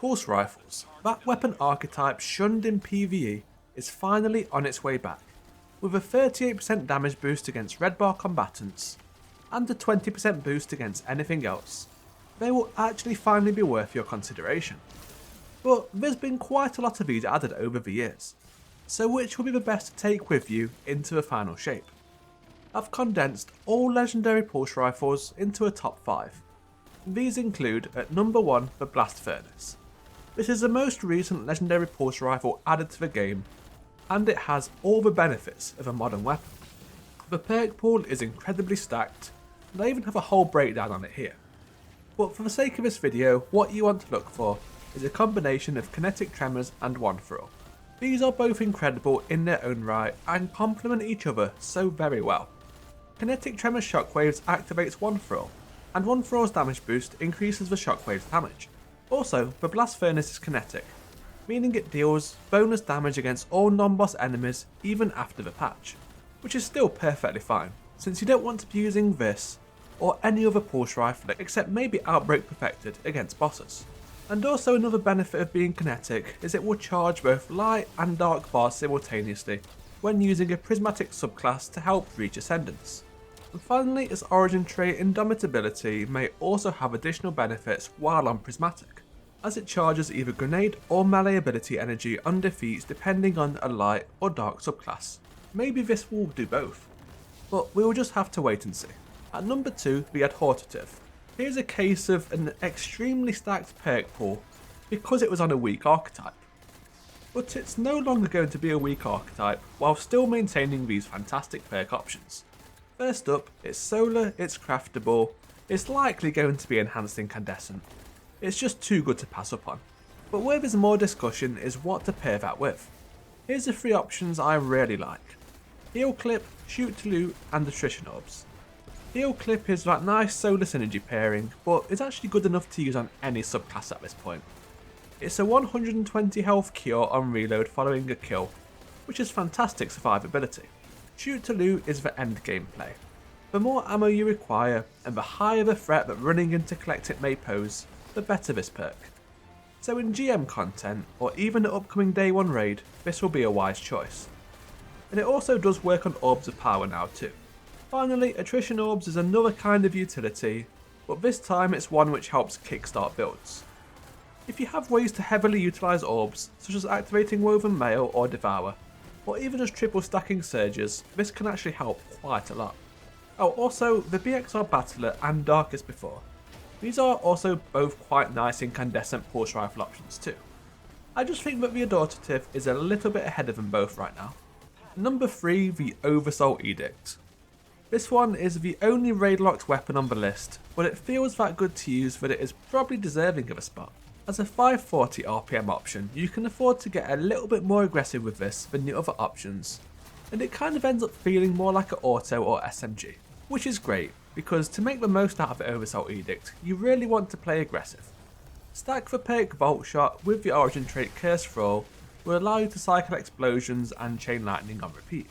Pulse Rifles, that weapon archetype shunned in PvE, is finally on its way back, with a 38% damage boost against red bar combatants, and a 20% boost against anything else. They will actually finally be worth your consideration. But there's been quite a lot of these added over the years, so which will be the best to take with you into the final shape? I've condensed all legendary pulse rifles into a top 5. These include at number 1 the Blast Furnace. This is the most recent legendary pulse rifle added to the game, and it has all the benefits of a modern weapon. The perk pool is incredibly stacked, and I even have a whole breakdown on it here. But for the sake of this video, what you want to look for is a combination of Kinetic Tremors and One For All. These are both incredible in their own right and complement each other so very well. Kinetic Tremors Shockwaves activates One For All, and One For All's damage boost increases the Shockwave's damage. Also, the Blast Furnace is kinetic, meaning it deals bonus damage against all non-boss enemies even after the patch, which is still perfectly fine, since you don't want to be using this or any other pulse rifle except maybe Outbreak Perfected against bosses. And also another benefit of being kinetic is it will charge both light and dark bars simultaneously when using a prismatic subclass to help reach ascendance. And finally, its origin trait Indomitability may also have additional benefits while on prismatic, as it charges either grenade or melee ability energy on defeats depending on a light or dark subclass. Maybe this will do both, but we will just have to wait and see. At number 2, the Adhortative. Here's a case of an extremely stacked perk pool because it was on a weak archetype. But it's no longer going to be a weak archetype while still maintaining these fantastic perk options. First up, it's solar, it's craftable, it's likely going to be enhanced incandescent. It's just too good to pass up on. But where there's more discussion is what to pair that with. Here's the 3 options I really like. Heal Clip, Shoot to Loot and Attrition Orbs. Heal Clip is that nice solar synergy pairing, but it's actually good enough to use on any subclass at this point. It's a 120 health cure on reload following a kill, which is fantastic survivability. Shoot to Loot is the end game play. The more ammo you require, and the higher the threat that running in to collect it may pose, the better this perk. So in GM content, or even an upcoming day 1 raid, this will be a wise choice. And it also does work on Orbs of Power now too. Finally, Attrition Orbs is another kind of utility, but this time it's one which helps kickstart builds. If you have ways to heavily utilise Orbs, such as activating Woven Mail or Devour, or even just triple stacking Surges, this can actually help quite a lot. Oh, also, the BXR Battler and Darkest Before. These are also both quite nice incandescent pulse rifle options too. I just think that the Adhortative is a little bit ahead of them both right now. Number 3, the Oversoul Edict. This one is the only raid locked weapon on the list, but it feels that good to use that it is probably deserving of a spot. As a 540 RPM option, you can afford to get a little bit more aggressive with this than the other options, and it kind of ends up feeling more like an auto or SMG, which is great, because to make the most out of the Oversoul Edict, you really want to play aggressive. Stack the perk Voltshot with the origin trait Curse for All will allow you to cycle explosions and chain lightning on repeat.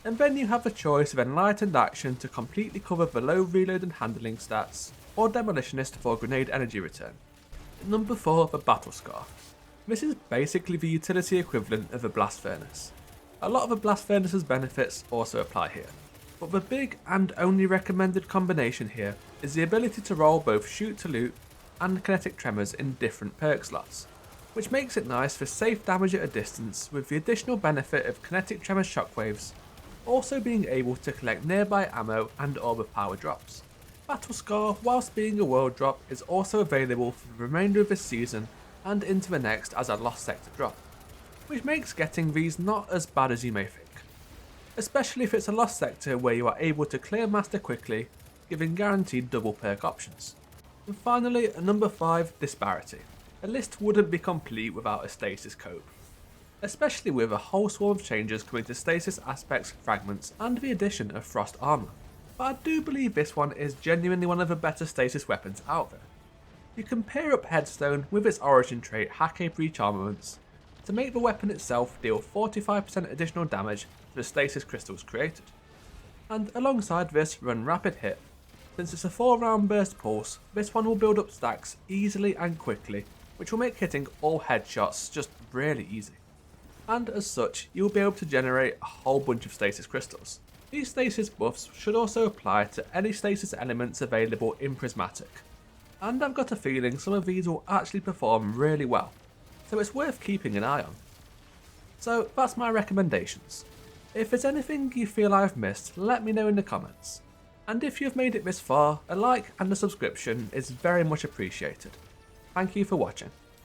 And then you have the choice of Enlightened action to completely cover the low reload and handling stats, or Demolitionist for grenade energy return. Number 4, the Battle Scar. This is basically the utility equivalent of the Blast Furnace. A lot of the Blast Furnace's benefits also apply here, but the big and only recommended combination here is the ability to roll both Shoot to Loot and Kinetic Tremors in different perk slots, which makes it nice for safe damage at a distance with the additional benefit of Kinetic Tremors Shockwaves also being able to collect nearby ammo and Orb of Power drops. Battle Scar, whilst being a world drop, is also available for the remainder of this season and into the next as a Lost Sector drop, which makes getting these not as bad as you may think, especially if it's a Lost Sector where you are able to clear Master quickly, giving guaranteed double perk options. And finally, at number 5, Disparity. A list wouldn't be complete without a stasis cope, especially with a whole swarm of changes coming to stasis aspects, fragments, and the addition of frost armor. But I do believe this one is genuinely one of the better stasis weapons out there. You can pair up Headstone with its origin trait Hake Breach Armaments to make the weapon itself deal 45% additional damage to the stasis crystals created. And alongside this, run Rapid Hit. Since it's a 4-round burst pulse, this one will build up stacks easily and quickly, which will make hitting all headshots just really easy. And as such, you will be able to generate a whole bunch of stasis crystals. These stasis buffs should also apply to any stasis elements available in Prismatic, and I've got a feeling some of these will actually perform really well, so it's worth keeping an eye on. So that's my recommendations. If there's anything you feel I've missed, let me know in the comments. And if you've made it this far, a like and a subscription is very much appreciated. Thank you for watching.